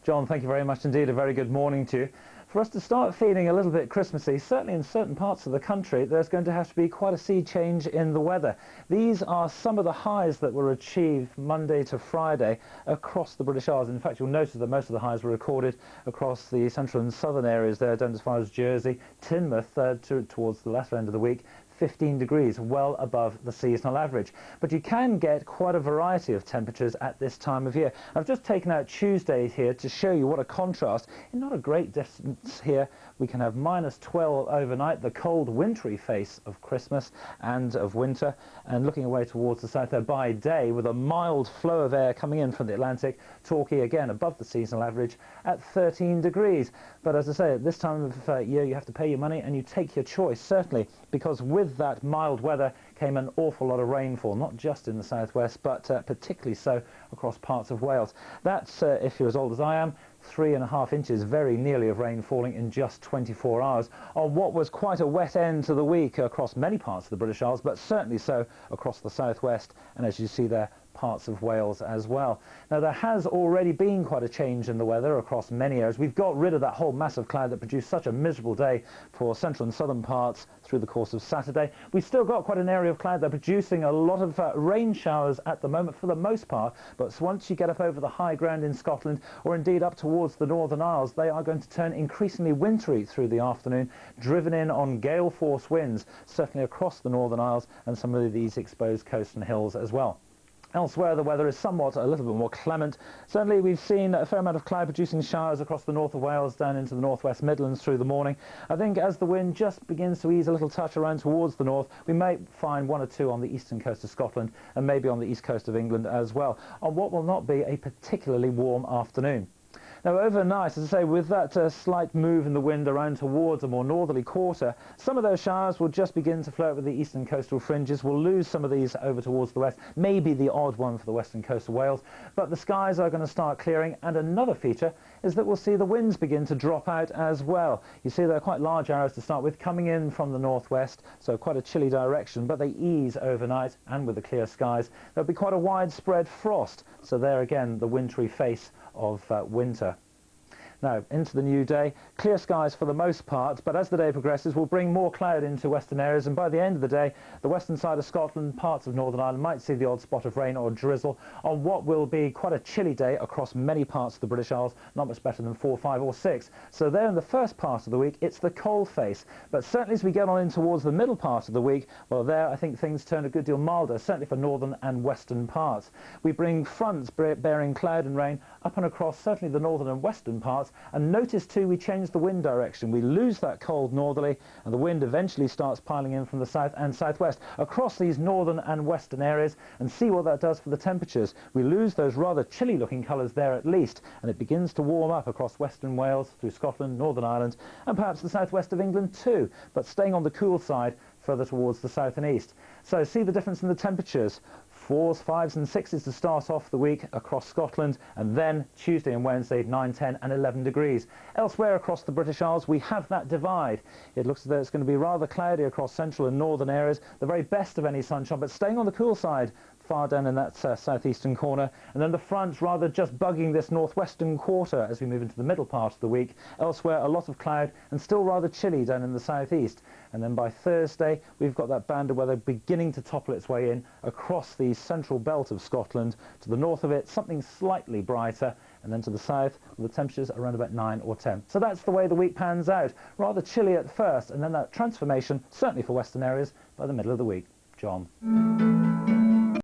John, thank you very much indeed. A very good morning to you. For us to start feeling a little bit Christmassy, certainly in certain parts of the country, there's going to have to be quite a sea change in the weather. These are some of the highs that were achieved Monday to Friday across the British Isles. In fact, you'll notice that most of the highs were recorded across the central and southern areas there, down as far as Jersey, Teignmouth, towards the latter end of the week. 15 degrees, well above the seasonal average. But you can get quite a variety of temperatures at this time of year. I've just taken out Tuesday here to show you what a contrast. In not a great distance here, we can have -12 overnight, the cold wintry face of Christmas and of winter, and looking away towards the south there by day with a mild flow of air coming in from the Atlantic, Torquay again above the seasonal average at 13 degrees. But as I say, at this time of year you have to pay your money and you take your choice, certainly, because with that mild weather came an awful lot of rainfall, not just in the southwest, but particularly so across parts of Wales. That's, if you're as old as I am, 3.5 inches very nearly of rain falling in just 24 hours on what was quite a wet end to the week across many parts of the British Isles, but certainly so across the southwest, and as you see there, parts of Wales as well. Now, there has already been quite a change in the weather across many areas. We've got rid of that whole mass of cloud that produced such a miserable day for central and southern parts through the course of Saturday. We've still got quite an area of cloud that are producing a lot of rain showers at the moment for the most part, but once you get up over the high ground in Scotland, or indeed up towards the Northern Isles, they are going to turn increasingly wintry through the afternoon, driven in on gale force winds, certainly across the Northern Isles and some of these exposed coasts and hills as well. Elsewhere, the weather is somewhat a little bit more clement. Certainly, we've seen a fair amount of cloud-producing showers across the north of Wales down into the northwest Midlands through the morning. I think as the wind just begins to ease a little touch around towards the north, we may find 1 or 2 on the eastern coast of Scotland and maybe on the east coast of England as well, on what will not be a particularly warm afternoon. Now, overnight, as I say, with that slight move in the wind around towards a more northerly quarter, some of those showers will just begin to flow over the eastern coastal fringes. We'll lose some of these over towards the west, maybe the odd one for the western coast of Wales, but the skies are going to start clearing, and another feature is that we'll see the winds begin to drop out as well. You see there are quite large arrows to start with coming in from the northwest, so quite a chilly direction, but they ease overnight, and with the clear skies there'll be quite a widespread frost, so there again the wintry face of winter. Now, into the new day, clear skies for the most part, but as the day progresses, we'll bring more cloud into western areas, and by the end of the day, the western side of Scotland, parts of Northern Ireland might see the odd spot of rain or drizzle on what will be quite a chilly day across many parts of the British Isles, not much better than 4, 5 or 6. So there in the first part of the week, it's the cold face, but certainly as we get on in towards the middle part of the week, well, there I think things turn a good deal milder, certainly for northern and western parts. We bring fronts bearing cloud and rain up and across certainly the northern and western parts, and notice too we change the wind direction. We lose that cold northerly, and the wind eventually starts piling in from the south and southwest across these northern and western areas, and see what that does for the temperatures. We lose those rather chilly looking colours there at least, and it begins to warm up across western Wales, through Scotland, Northern Ireland, and perhaps the southwest of England too, but staying on the cool side further towards the south and east. So see the difference in the temperatures. 4s, 5s and 6s to start off the week across Scotland, and then Tuesday and Wednesday 9, 10 and 11 degrees. Elsewhere across the British Isles we have that divide. It looks as though it's going to be rather cloudy across central and northern areas, the very best of any sunshine, but staying on the cool side far down in that southeastern corner, and then the front rather just bugging this northwestern quarter as we move into the middle part of the week. Elsewhere a lot of cloud and still rather chilly down in the southeast, and then by Thursday we've got that band of weather beginning to topple its way in across the central belt of Scotland. To the north of it something slightly brighter, and then to the south the temperatures around about 9 or 10. So that's the way the week pans out, rather chilly at first, and then that transformation certainly for western areas by the middle of the week. John.